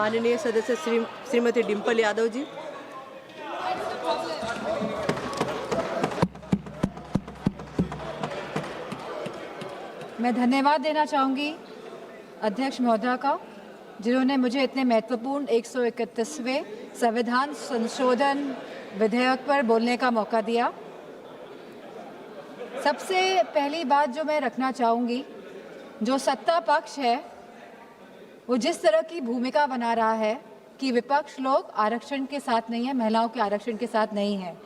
माननीय सदस्य श्रीमती डिम्पल यादव जी। मैं धन्यवाद देना चाहूँगी अध्यक्ष महोदया का, जिन्होंने मुझे इतने महत्वपूर्ण 131वें संविधान संशोधन विधेयक पर बोलने का मौका दिया। सबसे पहली बात जो मैं रखना चाहूँगी, जो सत्ता पक्ष है वो जिस तरह की भूमिका बना रहा है कि विपक्ष लोग आरक्षण के साथ नहीं है, महिलाओं के आरक्षण के साथ नहीं है,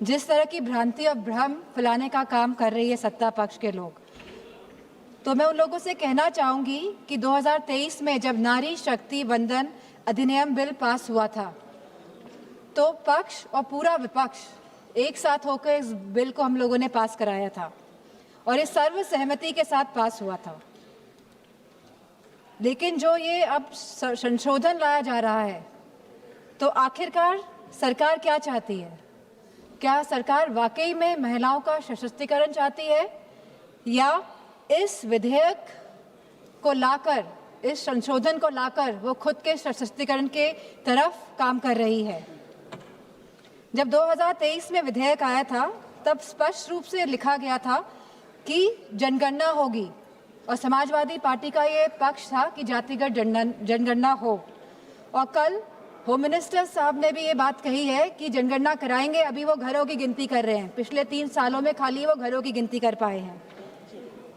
जिस तरह की भ्रांति और भ्रम फैलाने का काम कर रही है सत्ता पक्ष के लोग, तो मैं उन लोगों से कहना चाहूँगी कि 2023 में जब नारी शक्ति वंदन अधिनियम बिल पास हुआ था तो पक्ष और पूरा विपक्ष एक साथ होकर इस बिल को हम लोगों ने पास कराया था और इस सर्व सहमति के साथ पास हुआ था। लेकिन जो ये अब संशोधन लाया जा रहा है, तो आखिरकार सरकार क्या चाहती है? क्या सरकार वाकई में महिलाओं का सशक्तिकरण चाहती है, या इस विधेयक को लाकर, इस संशोधन को लाकर वो खुद के सशक्तिकरण के तरफ काम कर रही है? जब 2023 में विधेयक आया था तब स्पष्ट रूप से लिखा गया था कि जनगणना होगी और समाजवादी पार्टी का ये पक्ष था कि जातिगत जनगणना हो। और कल होम मिनिस्टर साहब ने भी ये बात कही है कि जनगणना कराएंगे, अभी वो घरों की गिनती कर रहे हैं, पिछले 3 सालों में खाली वो घरों की गिनती कर पाए हैं।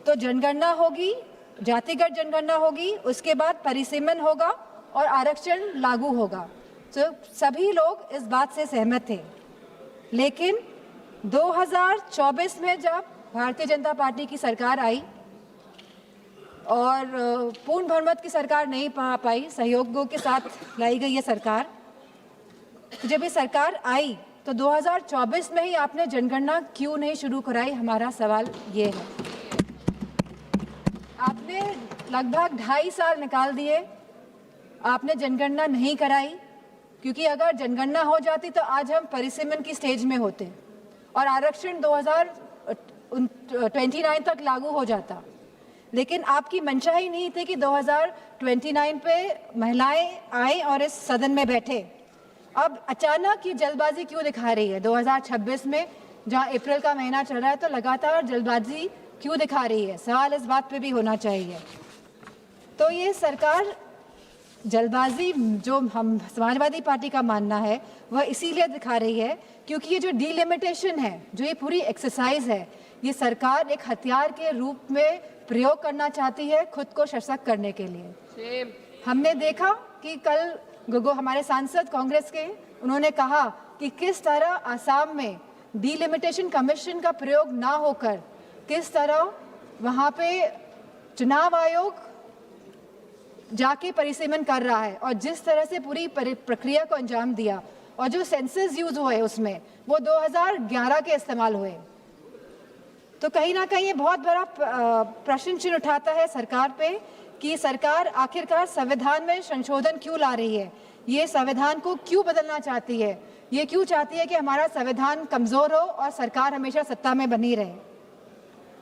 तो जनगणना होगी, जातिगत जनगणना होगी, उसके बाद परिसीमन होगा और आरक्षण लागू होगा। तो सभी लोग इस बात से सहमत थे। लेकिन 2024 में जब भारतीय जनता पार्टी की सरकार आई और पूर्ण बहुमत की सरकार नहीं पा पाई, सहयोगों के साथ लाई गई ये सरकार, तो जब ये सरकार आई तो 2024 में ही आपने जनगणना क्यों नहीं शुरू कराई? हमारा सवाल ये है। आपने लगभग 2.5 साल निकाल दिए, आपने जनगणना नहीं कराई, क्योंकि अगर जनगणना हो जाती तो आज हम परिसीमन की स्टेज में होते और आरक्षण 2029 तक लागू हो जाता। लेकिन आपकी मंशा ही नहीं थी कि 2029 पे महिलाएं आए और इस सदन में बैठे। अब अचानक ये जल्दबाजी क्यों दिखा रही है 2026 में, जहां अप्रैल का महीना चल रहा है, तो लगातार जल्दबाजी क्यों दिखा रही है? सवाल इस बात पे भी होना चाहिए। तो ये सरकार जल्दबाजी, जो हम समाजवादी पार्टी का मानना है, वह इसीलिए दिखा रही है क्योंकि ये जो डिलिमिटेशन है, जो ये पूरी एक्सरसाइज है, ये सरकार एक हथियार के रूप में प्रयोग करना चाहती है खुद को सशक्त करने के लिए। हमने देखा कि कल गोगो हमारे सांसद कांग्रेस के, उन्होंने कहा कि किस तरह आसाम में डिलिमिटेशन कमीशन का प्रयोग ना होकर किस तरह वहाँ पे चुनाव आयोग जाके परिसीमन कर रहा है और जिस तरह से पूरी प्रक्रिया को अंजाम दिया, और जो सेंसस यूज हुए उसमें वो 2011 के इस्तेमाल हुए। तो कहीं ना कहीं ये बहुत बड़ा प्रश्न चिन्ह उठाता है सरकार पे कि सरकार आखिरकार संविधान में संशोधन क्यों ला रही है, ये संविधान को क्यों बदलना चाहती है, ये क्यों चाहती है कि हमारा संविधान कमजोर हो और सरकार हमेशा सत्ता में बनी रहे।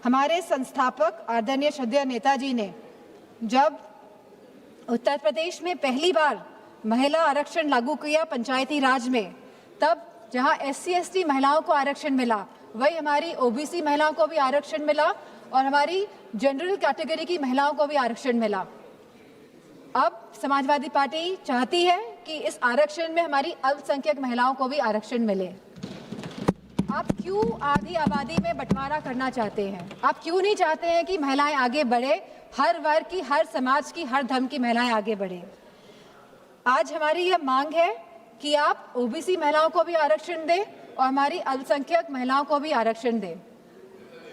हमारे संस्थापक आदरणीय श्रद्धेय नेताजी ने जब उत्तर प्रदेश में पहली बार महिला आरक्षण लागू किया पंचायती राज में, तब जहां SC/ST महिलाओं को आरक्षण मिला, वही हमारी OBC महिलाओं को भी आरक्षण मिला और हमारी जनरल कैटेगरी की महिलाओं को भी आरक्षण मिला। अब समाजवादी पार्टी चाहती है कि इस आरक्षण में हमारी अल्पसंख्यक महिलाओं को भी आरक्षण मिले। आप क्यों आधी आबादी में बंटवारा करना चाहते हैं? आप क्यों नहीं चाहते हैं कि महिलाएं आगे बढ़े, हर वर्ग की, हर समाज की, हर धर्म की महिलाएं आगे बढ़े? आज हमारी यह मांग है कि आप OBC महिलाओं को भी आरक्षण दें और हमारी अल्पसंख्यक महिलाओं को भी आरक्षण दें।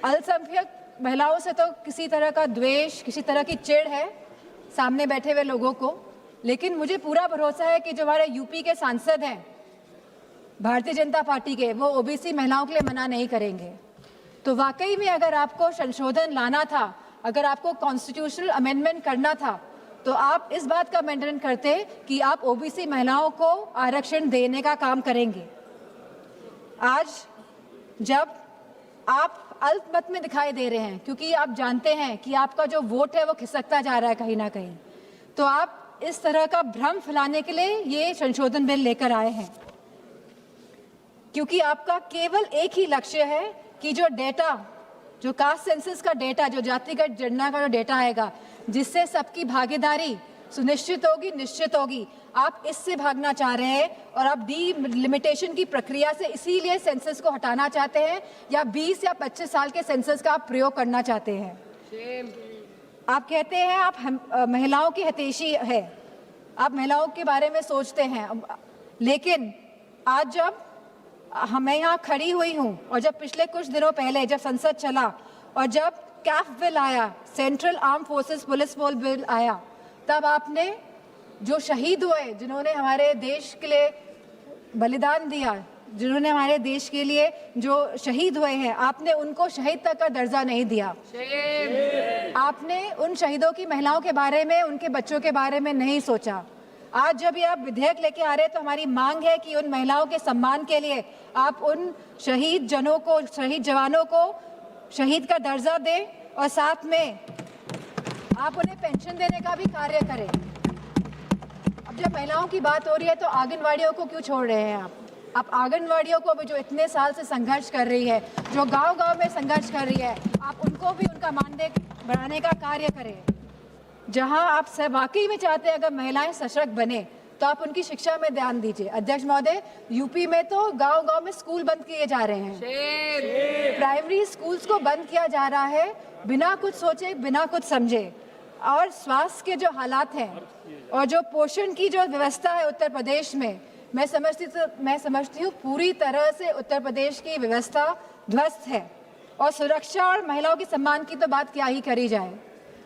अल्पसंख्यक महिलाओं से तो किसी तरह का द्वेष, किसी तरह की चिढ़ है सामने बैठे हुए लोगों को, लेकिन मुझे पूरा भरोसा है कि जो हमारे यूपी के सांसद हैं भारतीय जनता पार्टी के, वो OBC महिलाओं के लिए मना नहीं करेंगे। तो वाकई में अगर आपको संशोधन लाना था, अगर आपको कॉन्स्टिट्यूशनल अमेंडमेंट करना था, तो आप इस बात का अमेंडमेंट करते कि आप OBC महिलाओं को आरक्षण देने का काम करेंगे। आज जब आप अल्पमत में दिखाई दे रहे हैं, क्योंकि आप जानते हैं कि आपका जो वोट है वो खिसकता जा रहा है कहीं ना कहीं, तो आप आप इस तरह का भ्रम फैलाने के लिए ये संशोधन बिल लेकर आए हैं, क्योंकि आपका केवल एक ही लक्ष्य है कि जो डेटा, जो कास्ट सेंसस का डेटा, जो जातिगत जनगणना का जो डेटा आएगा, जिससे सबकी भागीदारी सुनिश्चित होगी, निश्चित होगी, आप इससे भागना चाह रहे हैं और आप डीलिमिटेशन की प्रक्रिया से इसीलिए सेंसस को हटाना चाहते हैं, या 20 या 25 साल के सेंसस का आप प्रयोग करना चाहते हैं। आप कहते हैं आप महिलाओं की हितैषी है, आप महिलाओं के बारे में सोचते हैं, लेकिन आज जब मैं यहाँ खड़ी हुई हूँ और जब पिछले कुछ दिनों पहले जब संसद चला और जब कैफ बिल आया, central arm forces police bill आया, तब आपने जो शहीद हुए, जिन्होंने हमारे देश के लिए बलिदान दिया, जिन्होंने हमारे देश के लिए जो शहीद हुए हैं, आपने उनको शहीद तक का दर्जा नहीं दिया। आपने उन शहीदों की महिलाओं के बारे में, उनके बच्चों के बारे में नहीं सोचा। आज जब ये आप विधेयक लेके आ रहे हैं तो हमारी मांग है कि उन महिलाओं के सम्मान के लिए आप उन शहीद जनों को, शहीद जवानों को शहीद का दर्जा दें और साथ में आप उन्हें पेंशन देने का भी कार्य करें। अब जब महिलाओं की बात हो रही है तो आंगनवाड़ियों को क्यों छोड़ रहे हैं आप आंगनवाड़ियों को भी, जो इतने साल से संघर्ष कर रही है, जो गांव-गांव में संघर्ष कर रही है, आप उनको भी उनका मानदेय बढ़ाने का कार्य करें। जहां आप सब वाकई में चाहते हैं अगर महिलाएं सशक्त बने तो आप उनकी शिक्षा में ध्यान दीजिए। अध्यक्ष महोदय, यूपी में तो गांव-गांव में स्कूल बंद किए जा रहे हैं, प्राइमरी स्कूल्स को बंद किया जा रहा है बिना कुछ सोचे, बिना कुछ समझे। और स्वास्थ्य के जो हालात हैं और जो पोषण की जो व्यवस्था है उत्तर प्रदेश में, मैं समझती हूँ पूरी तरह से उत्तर प्रदेश की व्यवस्था ध्वस्त है। और सुरक्षा और महिलाओं के सम्मान की तो बात क्या ही करी जाए।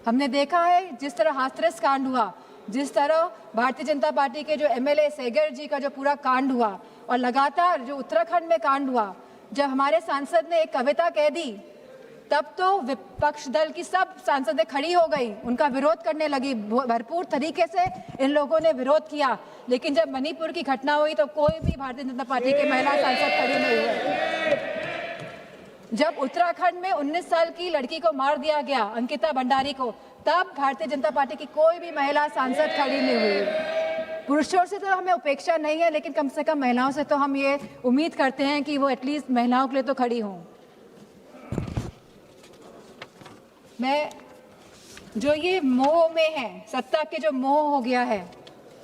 हमने देखा है जिस तरह हाथरस कांड हुआ, जिस तरह भारतीय जनता पार्टी के जो एमएलए सेगर जी का जो पूरा कांड हुआ, और लगातार जो उत्तराखंड में कांड हुआ, जब हमारे सांसद ने एक कविता कह दी तब तो विपक्ष दल की सब सांसदें खड़ी हो गई, उनका विरोध करने लगी, भरपूर तरीके से इन लोगों ने विरोध किया। लेकिन जब मणिपुर की घटना हुई तो कोई भी भारतीय जनता पार्टी के महिला सांसद खड़ी नहीं हुए। जब उत्तराखंड में 19 साल की लड़की को मार दिया गया, अंकिता भंडारी को, तब भारतीय जनता पार्टी की कोई भी महिला सांसद खड़ी नहीं हुई। पुरुषों से तो हमें उपेक्षा नहीं है, लेकिन कम से कम महिलाओं से तो हम ये उम्मीद करते हैं कि वो एटलीस्ट महिलाओं के लिए तो खड़ी हों। मैं जो ये मोह में है, सत्ता के जो मोह हो गया है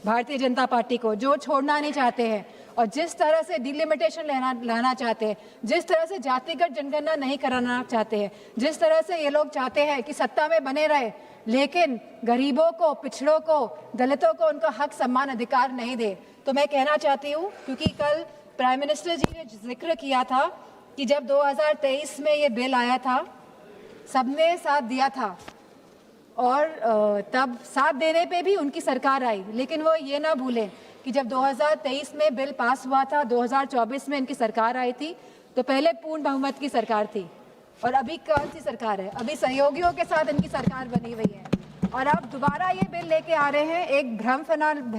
भारतीय जनता पार्टी को, जो छोड़ना नहीं चाहते हैं, और जिस तरह से डिलिमिटेशन लाना चाहते हैं, जिस तरह से जातिगत जनगणना नहीं कराना चाहते हैं, जिस तरह से ये लोग चाहते हैं कि सत्ता में बने रहे लेकिन गरीबों को, पिछड़ों को, दलितों को उनका हक, सम्मान, अधिकार नहीं दे, तो मैं कहना चाहती हूँ, क्योंकि कल प्राइम मिनिस्टर जी ने जिक्र किया था कि जब 2023 में ये बिल आया था सबने साथ दिया था, और तब साथ देने पे भी उनकी सरकार आई, लेकिन वो ये ना भूलें कि जब 2023 में बिल पास हुआ था, 2024 में इनकी सरकार आई थी, तो पहले पूर्ण बहुमत की सरकार थी, और अभी कौन सी सरकार है? अभी सहयोगियों के साथ इनकी सरकार बनी हुई है, और अब दोबारा ये बिल लेके आ रहे हैं एक भ्रम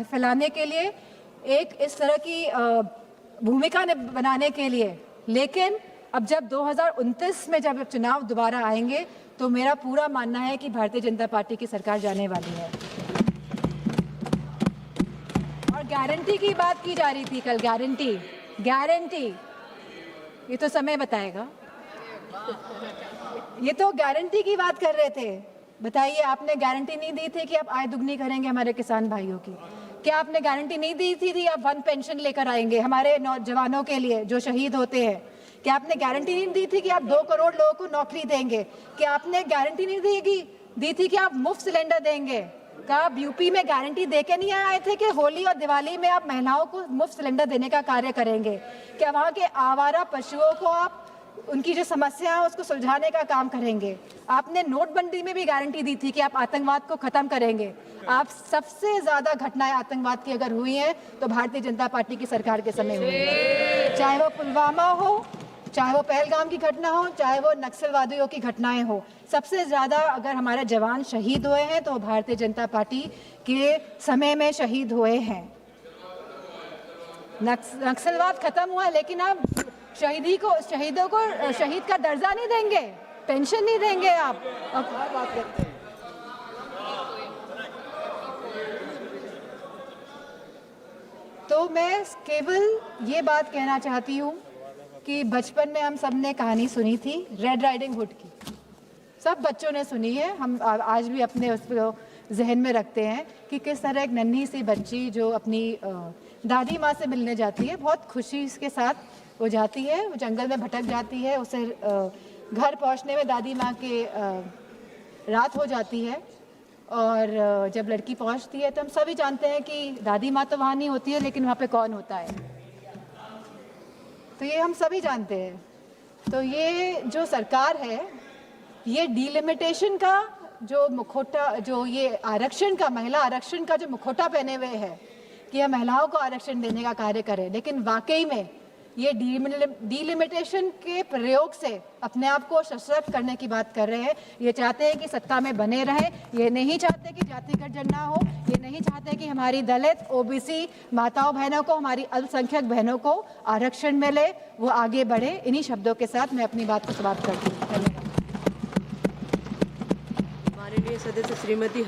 फैलाने के लिए, एक इस तरह की भूमिका बनाने के लिए। लेकिन अब जब 2029 में जब चुनाव दोबारा आएंगे तो मेरा पूरा मानना है कि भारतीय जनता पार्टी की सरकार जाने वाली है। और गारंटी की बात की जा रही थी कल, गारंटी, ये तो समय बताएगा। ये तो गारंटी की बात कर रहे थे। बताइए, आपने गारंटी नहीं दी थी कि आप आय दुगनी करेंगे हमारे किसान भाइयों की? क्या आपने गारंटी नहीं दी थी आप वन पेंशन लेकर आएंगे हमारे नौजवानों के लिए जो शहीद होते हैं? क्या आपने गारंटी नहीं दी थी कि आप 2 करोड़ लोगों को नौकरी देंगे? क्या आपने गारंटी नहीं दी थी कि आप मुफ्त सिलेंडर देंगे? क्या आप यूपी में गारंटी देके नहीं आए थे कि होली और दिवाली में आप महिलाओं को मुफ्त सिलेंडर देने का कार्य करेंगे? क्या वहाँ के आवारा पशुओं को आप, उनकी जो समस्या है उसको सुलझाने का काम करेंगे? आपने नोटबंदी में भी गारंटी दी थी कि आप आतंकवाद को खत्म करेंगे। आप सबसे ज्यादा घटनाएं आतंकवाद की अगर हुई हैं तो भारतीय जनता पार्टी की सरकार के समय हुई है, चाहे वो पुलवामा हो, चाहे वो पहलगाम की घटना हो, चाहे वो नक्सलवादियों की घटनाएं हो। सबसे ज्यादा अगर हमारे जवान शहीद हुए हैं तो भारतीय जनता पार्टी के समय में शहीद हुए हैं। नक्सलवाद खत्म हुआ, लेकिन अब शहीदों को शहीद का दर्जा नहीं देंगे, पेंशन नहीं देंगे आप। अब बात करते हैं। तो मैं केवल ये बात कहना चाहती हूँ कि बचपन में हम सब ने कहानी सुनी थी रेड राइडिंग हुड की, सब बच्चों ने सुनी है, हम आज भी अपने उसको जहन में रखते हैं कि किस तरह एक नन्ही सी बच्ची जो अपनी दादी माँ से मिलने जाती है, बहुत खुशी के साथ वो जाती है, वो जंगल में भटक जाती है, उसे घर पहुँचने में दादी माँ के रात हो जाती है और जब लड़की पहुँचती है तो हम सभी जानते हैं कि दादी माँ तो वहाँ नहीं होती है, लेकिन वहाँ पे कौन होता है, तो ये हम सभी जानते हैं। तो ये जो सरकार है, ये डिलिमिटेशन का जो मुखौटा, जो ये आरक्षण का, महिला आरक्षण का जो मुखौटा पहने हुए है कि हम महिलाओं को आरक्षण देने का कार्य करें, लेकिन वाकई में ये डिलिमिटेशन के प्रयोग से अपने आप को सशक्त करने की बात कर रहे हैं। ये चाहते हैं कि सत्ता में बने रहें, ये नहीं चाहते कि जातिगत जनगणना हो, ये नहीं चाहते कि हमारी दलित, ओबीसी माताओं बहनों को, हमारी अल्पसंख्यक बहनों को आरक्षण मिले, वो आगे बढ़े। इन्हीं शब्दों के साथ मैं अपनी बात को समाप्त करती हूँ। धन्यवाद। हमारे लिए सदस्य श्रीमती